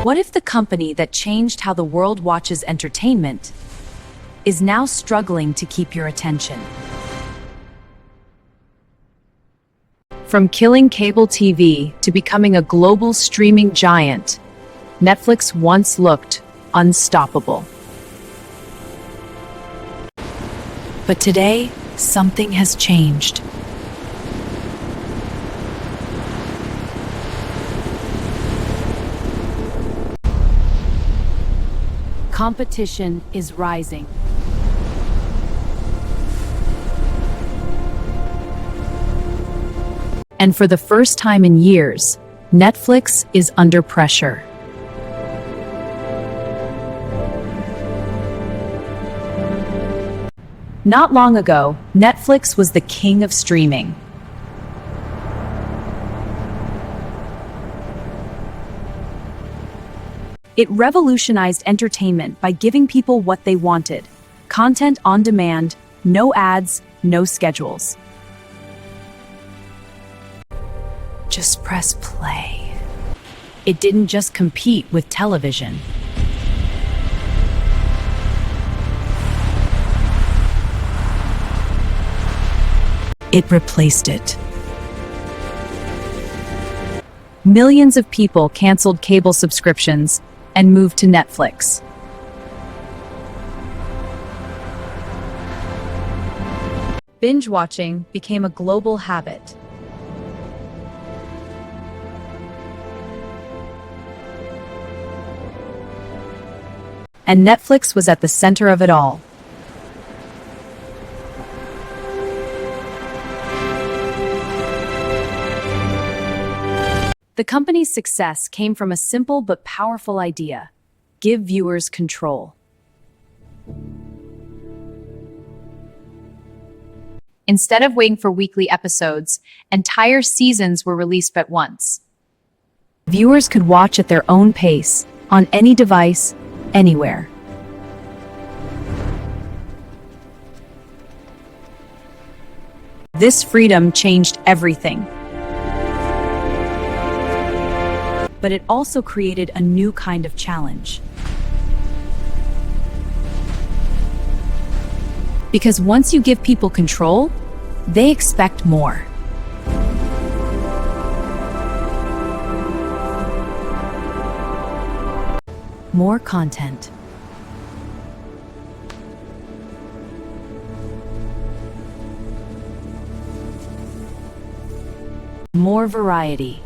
What if the company that changed how the world watches entertainment is now struggling to keep your attention? From killing cable TV to becoming a global streaming giant, Netflix once looked unstoppable. But today, something has changed. Competition is rising. And for the first time in years, Netflix is under pressure. Not long ago, Netflix was the king of streaming. It revolutionized entertainment by giving people what they wanted: content on demand, no ads, no schedules. Just press play. It didn't just compete with television. It replaced it. Millions of people canceled cable subscriptions and moved to Netflix. Binge watching became a global habit. And Netflix was at the center of it all. The company's success came from a simple but powerful idea: give viewers control. Instead of waiting for weekly episodes, entire seasons were released at once. Viewers could watch at their own pace, on any device, anywhere. This freedom changed everything. But it also created a new kind of challenge. Because once you give people control, they expect more. More content. More variety.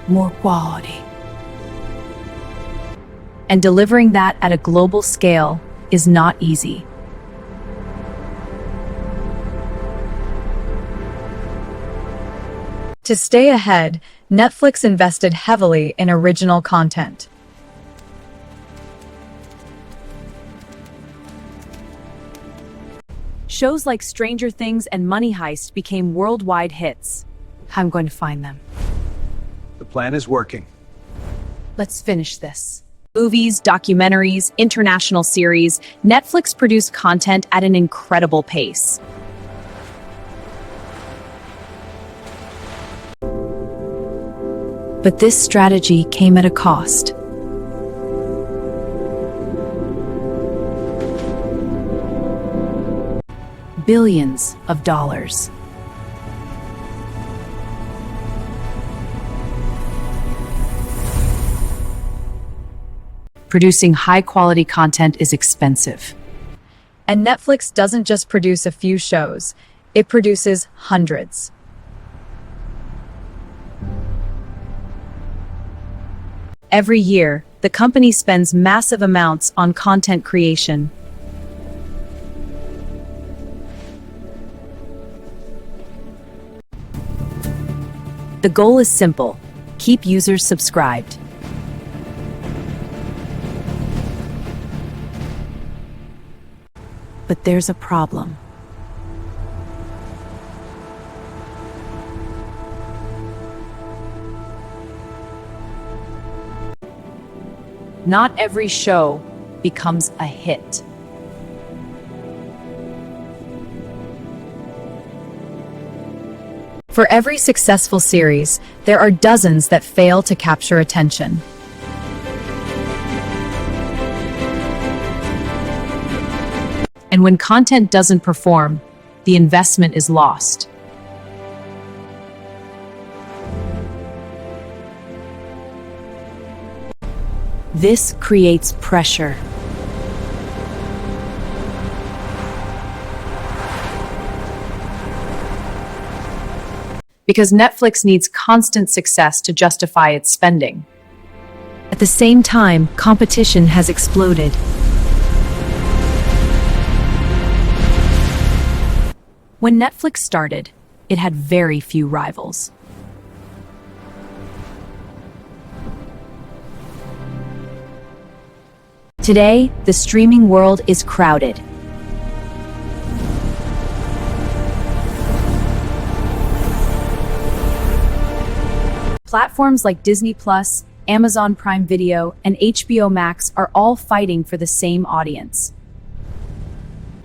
More quality. And delivering that at a global scale is not easy. To stay ahead, Netflix invested heavily in original content. Shows like Stranger Things and Money Heist became worldwide hits. I'm going to find them. The plan is working. Let's finish this. Movies, documentaries, international series, Netflix produced content at an incredible pace. But this strategy came at a cost. Billions of dollars. Producing high-quality content is expensive. And Netflix doesn't just produce a few shows, it produces hundreds. Every year, the company spends massive amounts on content creation. The goal is simple: keep users subscribed. But there's a problem. Not every show becomes a hit. For every successful series, there are dozens that fail to capture attention. And when content doesn't perform, the investment is lost. This creates pressure. Because Netflix needs constant success to justify its spending. At the same time, competition has exploded. When Netflix started, it had very few rivals. Today, the streaming world is crowded. Platforms like Disney+, Amazon Prime Video, and HBO Max are all fighting for the same audience.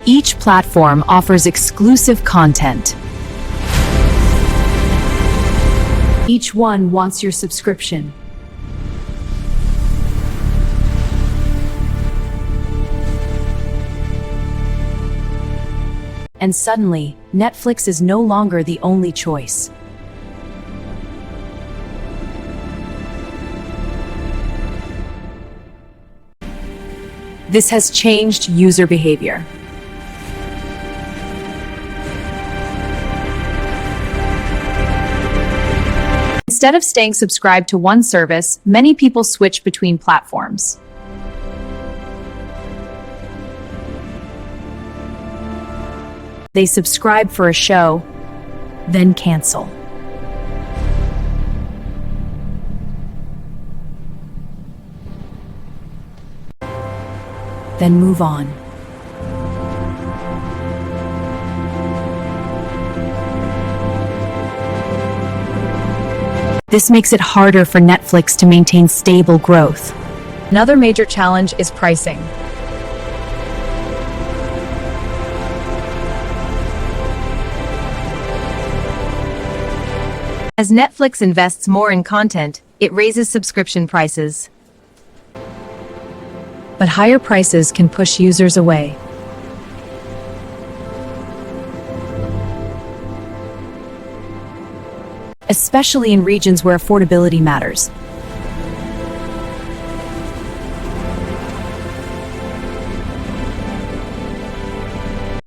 Each platform offers exclusive content. Each one wants your subscription. And suddenly, Netflix is no longer the only choice. This has changed user behavior. Instead of staying subscribed to one service, many people switch between platforms. They subscribe for a show, then cancel. Then move on. This makes it harder for Netflix to maintain stable growth. Another major challenge is pricing. As Netflix invests more in content, it raises subscription prices. But higher prices can push users away. Especially in regions where affordability matters.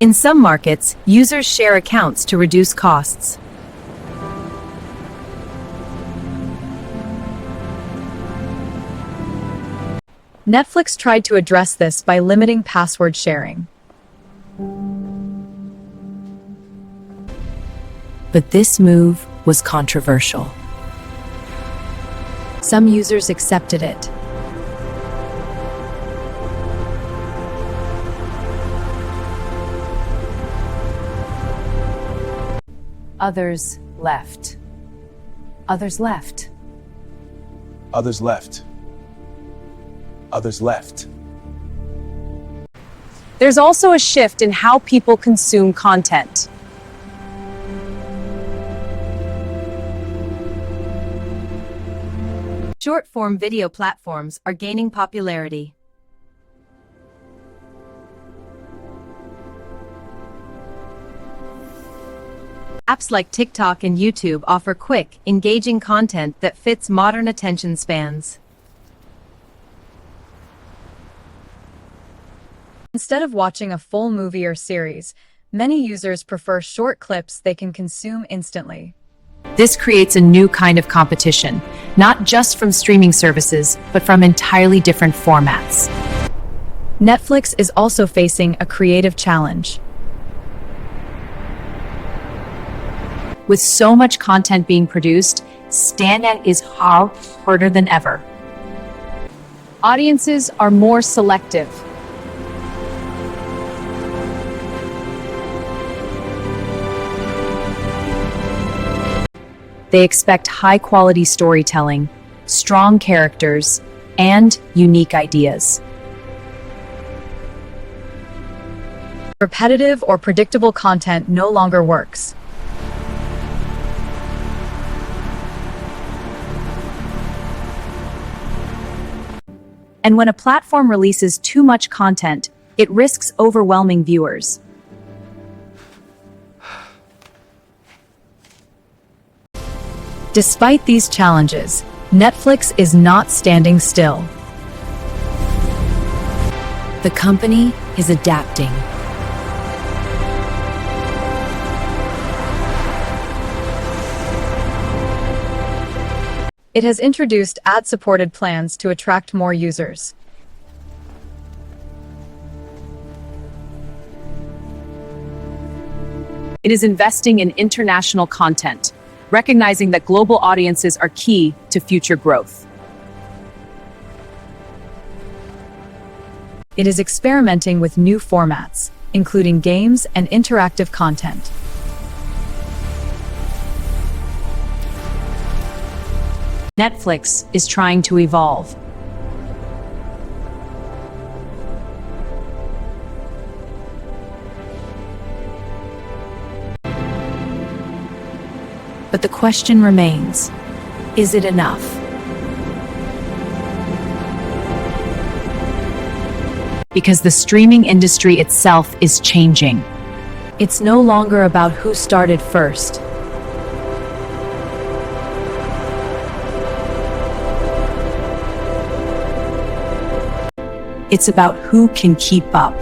In some markets, users share accounts to reduce costs. Netflix tried to address this by limiting password sharing. But this move was controversial. Some users accepted it. Others left. Others left. Others left. Others left. There's also a shift in how people consume content. Short-form video platforms are gaining popularity. Apps like TikTok and YouTube offer quick, engaging content that fits modern attention spans. Instead of watching a full movie or series, many users prefer short clips they can consume instantly. This creates a new kind of competition, not just from streaming services, but from entirely different formats. Netflix is also facing a creative challenge. With so much content being produced, standout is harder than ever. Audiences are more selective. They expect high-quality storytelling, strong characters, and unique ideas. Repetitive or predictable content no longer works. And when a platform releases too much content, it risks overwhelming viewers. Despite these challenges, Netflix is not standing still. The company is adapting. It has introduced ad-supported plans to attract more users. It is investing in international content, recognizing that global audiences are key to future growth. It is experimenting with new formats, including games and interactive content. Netflix is trying to evolve. But the question remains, is it enough? Because the streaming industry itself is changing. It's no longer about who started first. It's about who can keep up.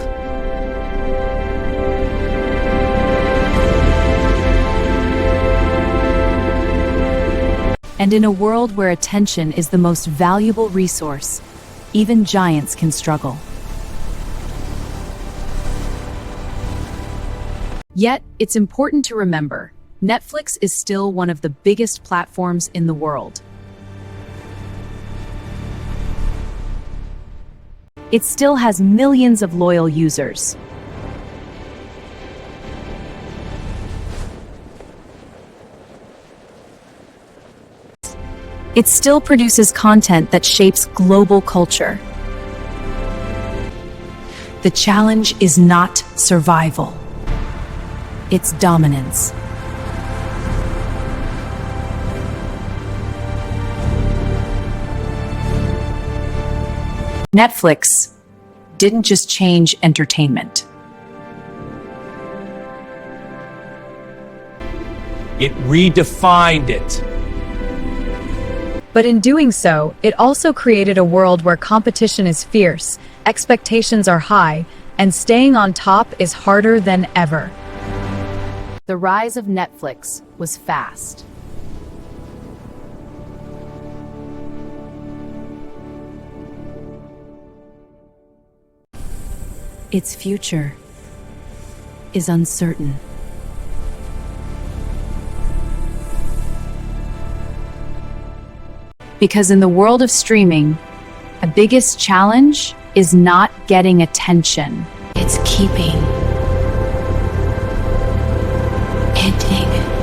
And in a world where attention is the most valuable resource, even giants can struggle. Yet, it's important to remember, Netflix is still one of the biggest platforms in the world. It still has millions of loyal users. It still produces content that shapes global culture. The challenge is not survival. It's dominance. Netflix didn't just change entertainment. It redefined it. But in doing so, it also created a world where competition is fierce, expectations are high, and staying on top is harder than ever. The rise of Netflix was fast. Its future is uncertain. Because in the world of streaming, the biggest challenge is not getting attention. It's keeping ending.